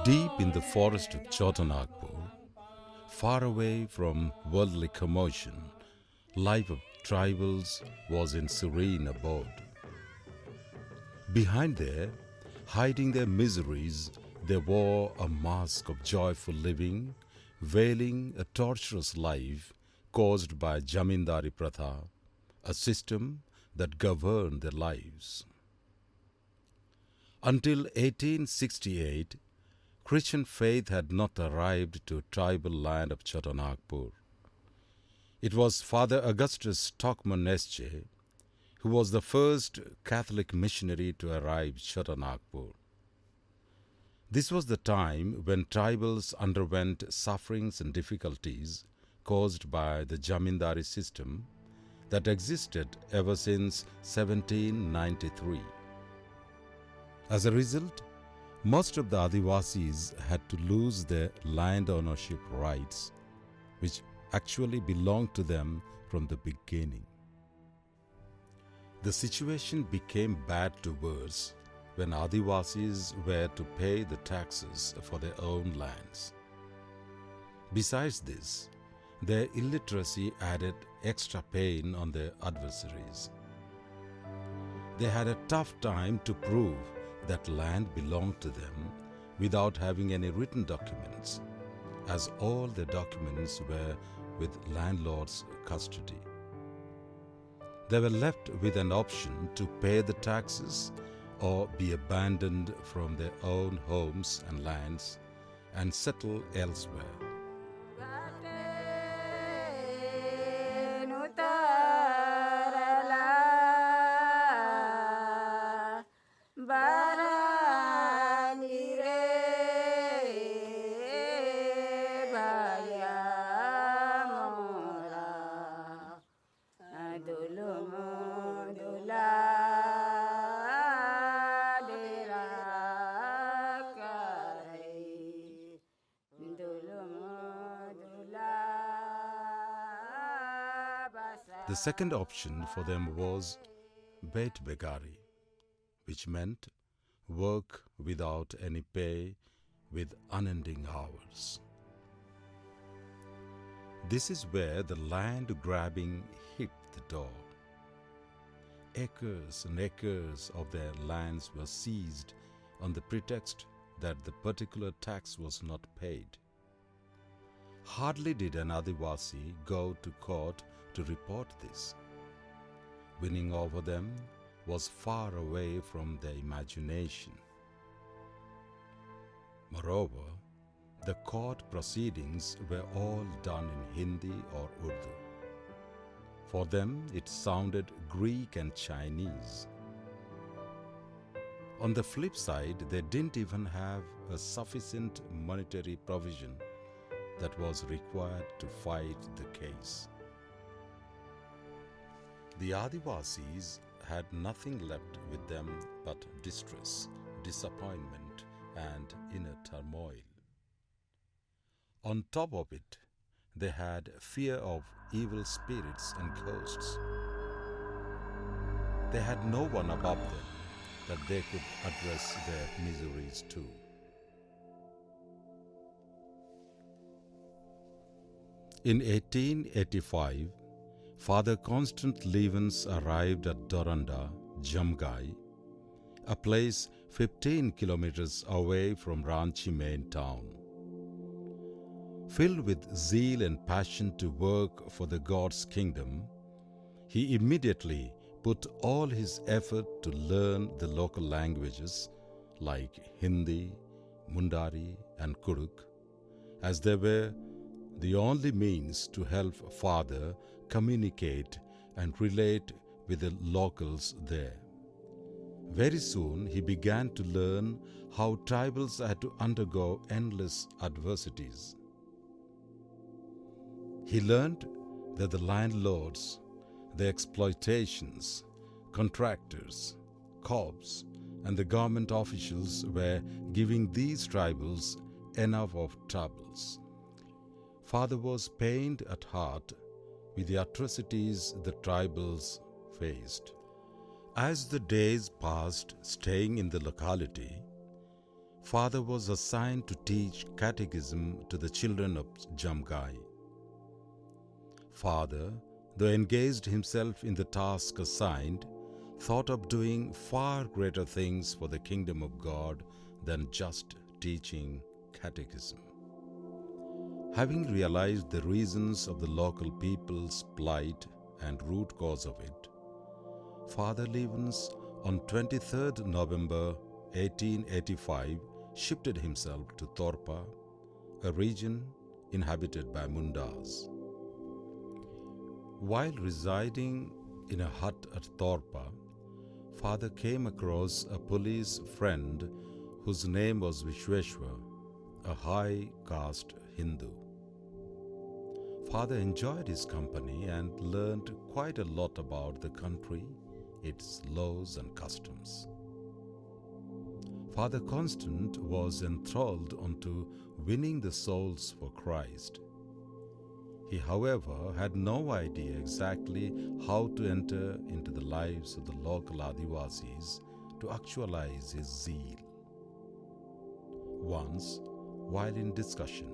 Deep in the forest of Chotanagpur, far away from worldly commotion, life of tribals was in serene abode. Behind there, hiding their miseries, they wore a mask of joyful living, veiling a torturous life caused by Jamindari Pratha, a system that governed their lives. Until 1868, Christian faith had not arrived to tribal land of Chotanagpur. It was Father Augustus Stockman S.J. who was the first Catholic missionary to arrive Chotanagpur. This was the time when tribals underwent sufferings and difficulties caused by the Jamindari system that existed ever since 1793. As a result, most of the Adivasis had to lose their land ownership rights, which actually belonged to them from the beginning. The situation became bad to worse when Adivasis were to pay the taxes for their own lands. Besides this, their illiteracy added extra pain on their adversaries. They had a tough time to prove that land belonged to them without having any written documents, as all their documents were with landlord's custody. They were left with an option to pay the taxes or be abandoned from their own homes and lands and settle elsewhere. The second option for them was Bait Begari, which meant work without any pay with unending hours. This is where the land grabbing hit the door. Acres and acres of their lands were seized on the pretext that the particular tax was not paid. Hardly did an Adivasi go to court to report this. Winning over them was far away from their imagination. Moreover, the court proceedings were all done in Hindi or Urdu. For them, it sounded Greek and Chinese. On the flip side, they didn't even have a sufficient monetary provision that was required to fight the case. The Adivasis had nothing left with them but distress, disappointment, and inner turmoil. On top of it, they had fear of evil spirits and ghosts. They had no one above them that they could address their miseries to. In 1885, Father Constant Lievans arrived at Doranda, Jamgai, a place 15 kilometers away from Ranchi main town. Filled with zeal and passion to work for the God's kingdom, he immediately put all his effort to learn the local languages like Hindi, Mundari and Kuduk, as they were the only means to help Father communicate and relate with the locals there. Very soon he began to learn how tribals had to undergo endless adversities. He learned that the landlords, the exploitations, contractors, cops, and the government officials were giving these tribals enough of troubles. Father was pained at heart with the atrocities the tribals faced. As the days passed staying in the locality, Father was assigned to teach catechism to the children of Jamgai. Father, though engaged himself in the task assigned, thought of doing far greater things for the kingdom of God than just teaching catechism. Having realized the reasons of the local people's plight and root cause of it, Father Lievans on 23rd November 1885 shifted himself to Torpa, a region inhabited by Mundas. While residing in a hut at Torpa, Father came across a police friend whose name was Vishweshwar, a high caste Hindu. Father enjoyed his company and learned quite a lot about the country, its laws and customs. Father Constant was enthralled onto winning the souls for Christ. He, however, had no idea exactly how to enter into the lives of the local Adivasis to actualize his zeal. Once, while in discussion,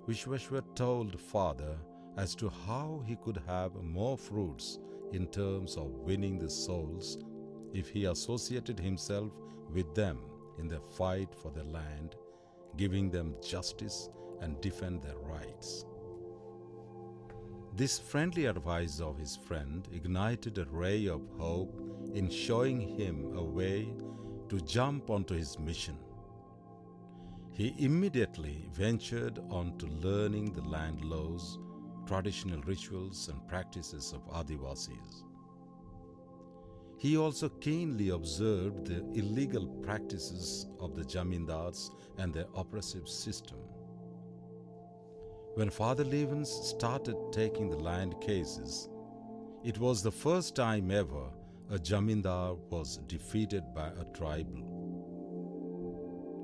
Vishweshwar told Father as to how he could have more fruits in terms of winning the souls if he associated himself with them in their fight for their land, giving them justice and defend their rights. This friendly advice of his friend ignited a ray of hope in showing him a way to jump onto his mission. He immediately ventured on to learning the land laws, traditional rituals and practices of Adivasis. He also keenly observed the illegal practices of the Jamindars and their oppressive system. When Father Lievans started taking the land cases, it was the first time ever a Jamindar was defeated by a tribal.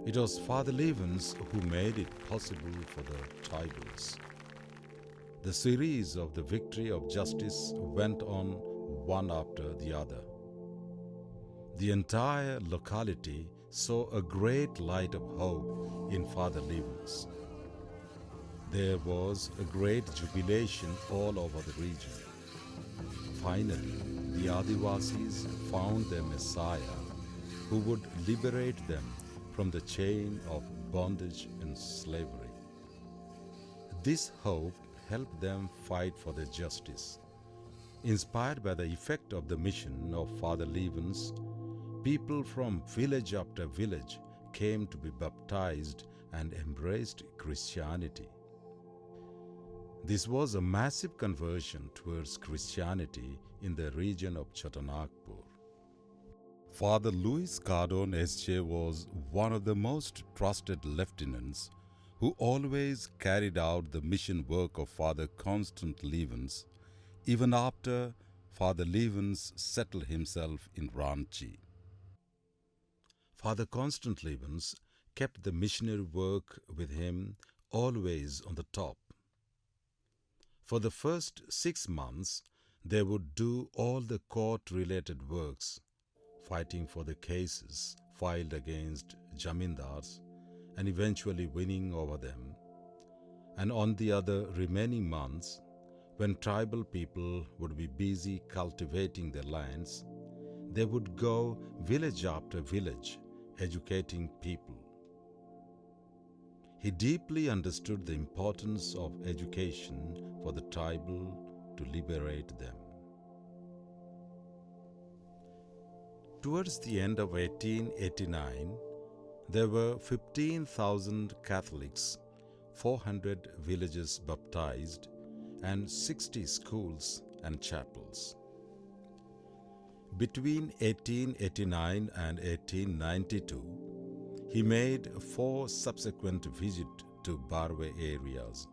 It was Father Lievans who made it possible for the tribals. The series of the victory of justice went on one after the other. The entire locality saw a great light of hope in Father Lievans. There was a great jubilation all over the region. Finally, the Adivasis found their Messiah who would liberate them from the chain of bondage and slavery. This hope helped them fight for their justice. Inspired by the effect of the mission of Father Lievans, people from village after village came to be baptized and embraced Christianity. This was a massive conversion towards Christianity in the region of Chotanagpur. Father Louis Cardon S.J. was one of the most trusted lieutenants who always carried out the mission work of Father Constant Lievans, even after Father Lievans settled himself in Ranchi. Father Constant Lievans kept the missionary work with him always on the top. For the first 6 months, they would do all the court-related works, fighting for the cases filed against Jamindars and eventually winning over them. And on the other remaining months, when tribal people would be busy cultivating their lands, they would go village after village, educating people. He deeply understood the importance of education for the tribal to liberate them. Towards the end of 1889, there were 15,000 Catholics, 400 villages baptized, and 60 schools and chapels. Between 1889 and 1892, he made 4 subsequent visits to Barwe areas.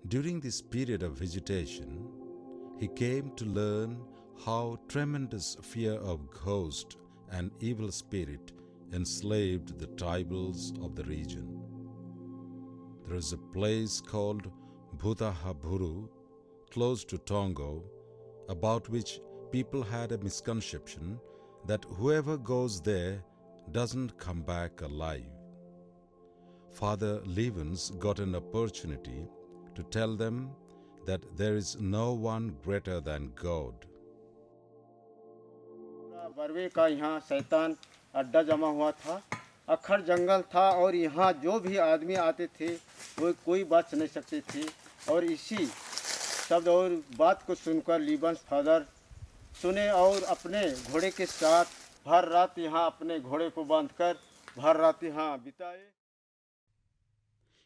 During this period of visitation, he came to learn how tremendous fear of ghost and evil spirit enslaved the tribals of the region. There is a place called Bhutahaburu, close to Tongo, about which people had a misconception that whoever goes there doesn't come back alive. Father Lievans got an opportunity to tell them that there is no one greater than God. Barve का यहाँ शैतान अड्डा जमा हुआ था, अखड़ जंगल था और यहाँ जो भी आदमी आते थे वो कोई बच नहीं सकते थे। और इसी शब्द और बात को सुनकर लीवंस फादर सुने और अपने घोड़े के साथ भर रात यहाँ अपने घोड़े को बांधकर भर रात यहाँ बिताए।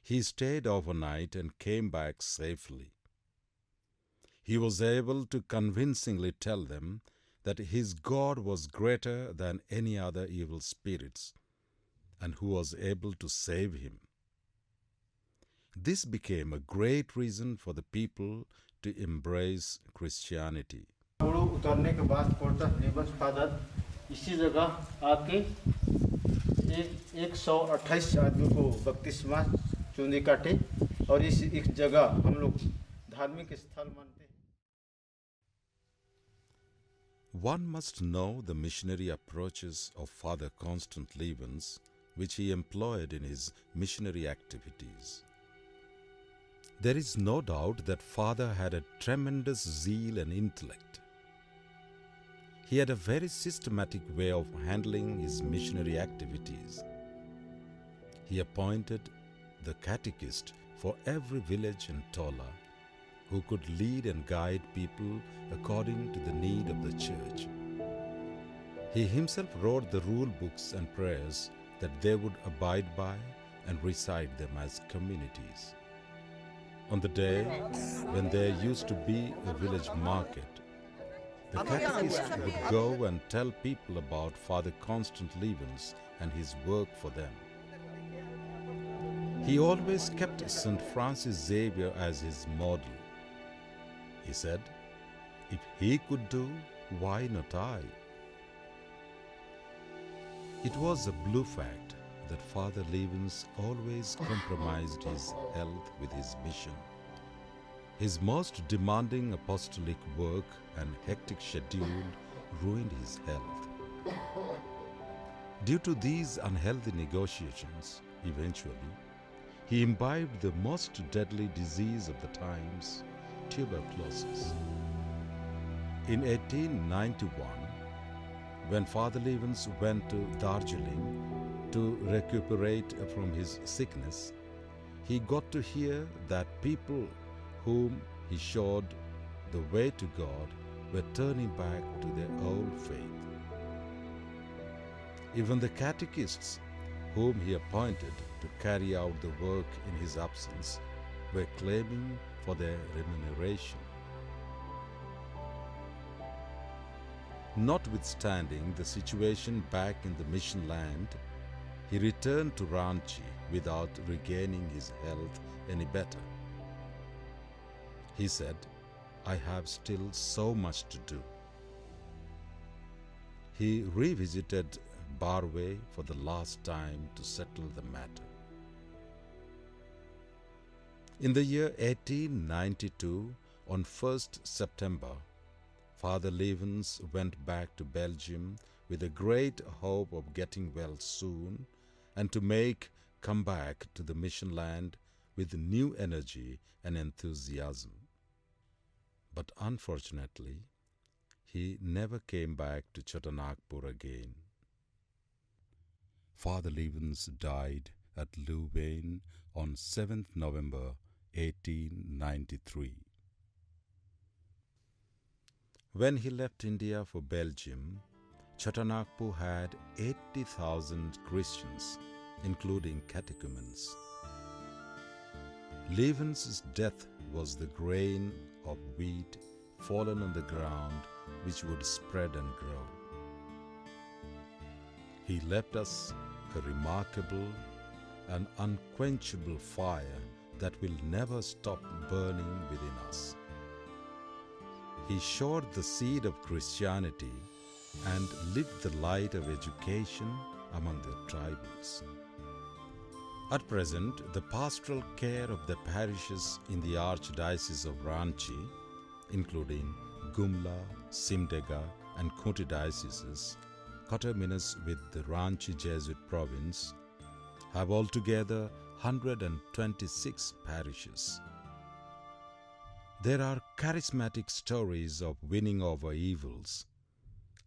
He stayed overnight and came back safely. He was able to convincingly tell them that his God was greater than any other evil spirits and who was able to save him. This became a great reason for the people to embrace Christianity. घोड़ों उतरने के बाद courts लीवंस father इसी जगह आके 128 आदमी को बपतिस्मा चूंदी काटे और इस जगह हम लोग धार्मिक स्थल मानते हैं। One must know the missionary approaches of Father Constant Lievans, which he employed in his missionary activities. There is no doubt that Father had a tremendous zeal and intellect. He had a very systematic way of handling his missionary activities. He appointed the catechist for every village in Tola, who could lead and guide people according to the need of the church. He himself wrote the rule books and prayers that they would abide by and recite them as communities. On the day when there used to be a village market, the catechist would go and tell people about Father Constant Lievans and his work for them. He always kept St. Francis Xavier as his model. He said, "If he could do, why not I?" It was a blue fact that Father Lievans always compromised his health with his mission. His most demanding apostolic work and hectic schedule ruined his health. Due to these unhealthy negotiations, eventually, he imbibed the most deadly disease of the times, tuberculosis. In 1891, when Father Lievans went to Darjeeling to recuperate from his sickness, he got to hear that people whom he showed the way to God were turning back to their old faith. Even the catechists whom he appointed to carry out the work in his absence were claiming for their remuneration. Notwithstanding the situation back in the mission land, he returned to Ranchi without regaining his health any better. He said, "I have still so much to do." He revisited Barway for the last time to settle the matter. In the year 1892, on 1st September, Father Lievans went back to Belgium with a great hope of getting well soon and to make come back to the mission land with new energy and enthusiasm. But unfortunately, he never came back to Chotanagpur again. Father Lievans died at Lievans on 7th November 1893. When he left India for Belgium, Chotanagpur had 80,000 Christians, including catechumens. Lievans' death was the grain of wheat fallen on the ground which would spread and grow. He left us a remarkable and unquenchable fire that will never stop burning within us. He showed the seed of Christianity and lit the light of education among the tribals. At present, the pastoral care of the parishes in the Archdiocese of Ranchi, including Gumla, Simdega and Khuti dioceses, coterminous with the Ranchi Jesuit province, have altogether 126 parishes. There are charismatic stories of winning over evils,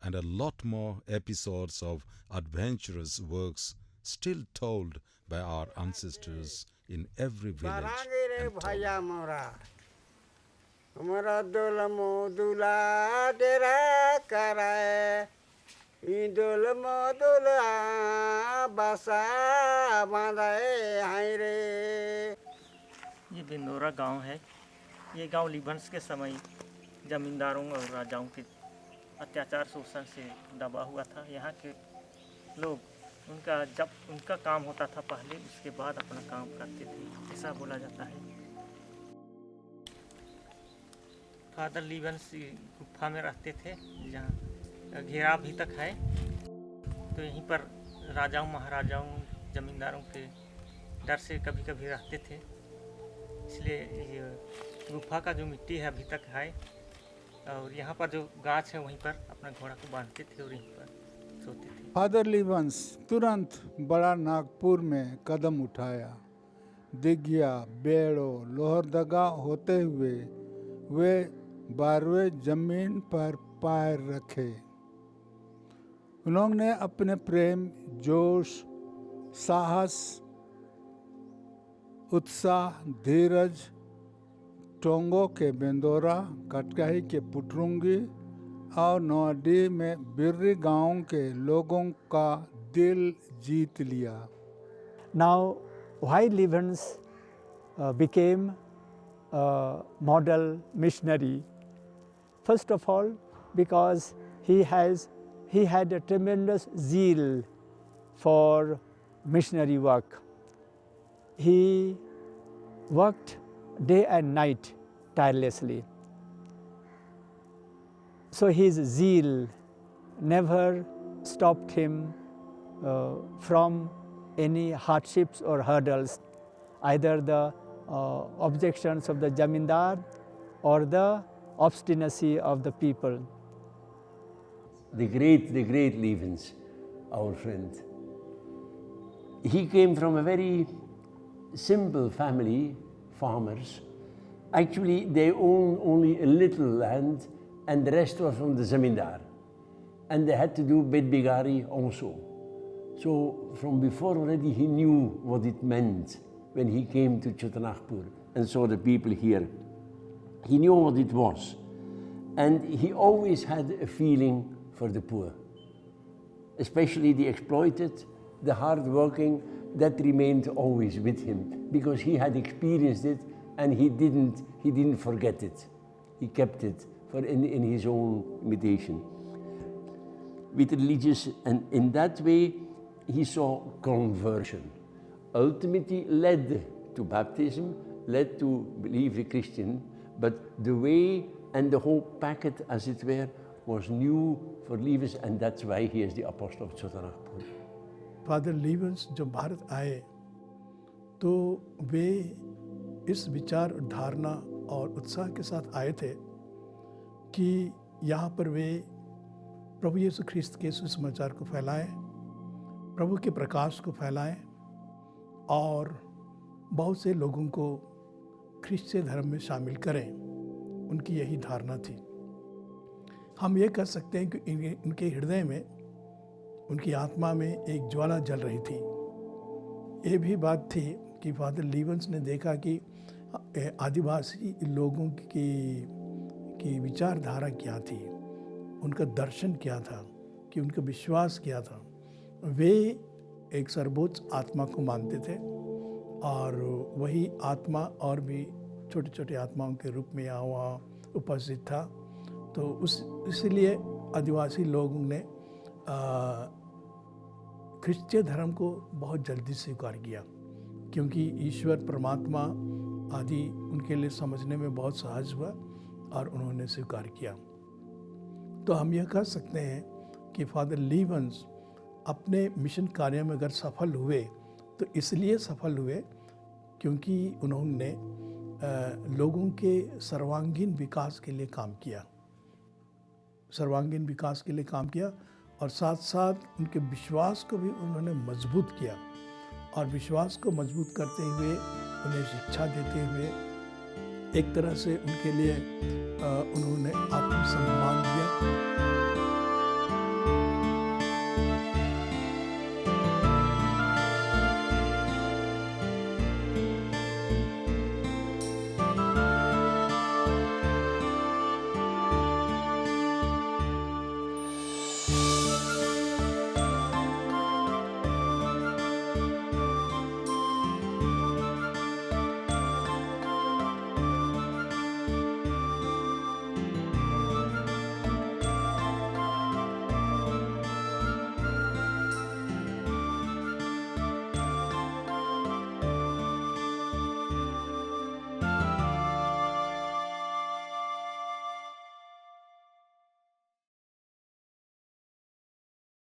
and a lot more episodes of adventurous works still told by our ancestors in every village and town. ये बिंदोरा गांव है। ये गांव लीवंस के समय जमींदारों और राजाओं के अत्याचार शोषण से दबा हुआ था। यहाँ के लोग जब उनका काम होता था पहले, उसके बाद अपना काम करते थे, ऐसा बोला जाता है। फादर लीवंस गुफा में रहते थे, जहाँ घेरा अभी तक है। तो यहीं पर राजाओं महाराजाओं जमींदारों के डर से कभी कभी रहते थे, इसलिए ये गुफा का जो मिट्टी है अभी तक है। और यहाँ पर जो गाछ है वहीं पर अपना घोड़ा को बांधते थे और यहीं पर सोते थे। फादर लीवंस तुरंत बड़ा नागपुर में कदम उठाया। दिघिया, बेड़ो, लोहरदगा होते हुए वे 12वें जमीन पर पैर रखे। उन्होंने अपने प्रेम, जोश, साहस, उत्साह, धीरज टोंगो के बेंदोरा, कटकाही के पुटरुंगी और नौडी में बिर्री गांव के लोगों का दिल जीत लिया। Now, why Lievans became a model missionary? First of all, because he had a tremendous zeal for missionary work. He worked day and night tirelessly. So his zeal never stopped him from any hardships or hurdles, either the objections of the jamindar or the obstinacy of the people. The great Lievans, our friend. He came from a very simple family, farmers. Actually, they owned only a little land and the rest was from the zamindar. And they had to do bedbigari also. So from before already he knew what it meant when he came to Chotanagpur and saw the people here. He knew what it was. And he always had a feeling for the poor, especially the exploited, the hard-working. That remained always with him because he had experienced it and he didn't forget it. He kept it in his own imitation. With religious, and in that way he saw conversion. Ultimately led to baptism, led to believe the Christian, but the way and the whole packet, as it were, was new for Lievans, and that's why he is the apostle of Chotanagpur. Father Lievens जब भारत आए तो वे इस विचार, धारणा और उत्साह के साथ आए थे कि यहाँ पर वे प्रभु यीशु ख्रिस्त के सुसमाचार को फैलाएं, प्रभु के प्रकाश को फैलाएं और बहुत से लोगों को ख्रिस्तीय धर्म में शामिल करें। उनकी यही धारणा थी। हम ये कह सकते हैं कि इनके हृदय में, उनकी आत्मा में एक ज्वाला जल रही थी। ये भी बात थी कि फादर लीवंस ने देखा कि आदिवासी लोगों की विचारधारा क्या थी, उनका दर्शन क्या था, कि उनका विश्वास क्या था। वे एक सर्वोच्च आत्मा को मानते थे और वही आत्मा और भी छोटे छोटे आत्माओं के रूप में यहाँ वहाँ उपस्थित था। तो इसलिए आदिवासी लोगों ने ख्रिस्तीय धर्म को बहुत जल्दी स्वीकार किया, क्योंकि ईश्वर परमात्मा आदि उनके लिए समझने में बहुत सहज हुआ और उन्होंने स्वीकार किया। तो हम यह कह सकते हैं कि फादर लीवंस अपने मिशन कार्य में अगर सफल हुए तो इसलिए सफल हुए क्योंकि उन्होंने लोगों के सर्वांगीण विकास के लिए काम किया। सर्वांगीण विकास के लिए काम किया और साथ साथ उनके विश्वास को भी उन्होंने मजबूत किया, और विश्वास को मजबूत करते हुए उन्हें शिक्षा देते हुए एक तरह से उनके लिए उन्होंने आत्मसम्मान दिया।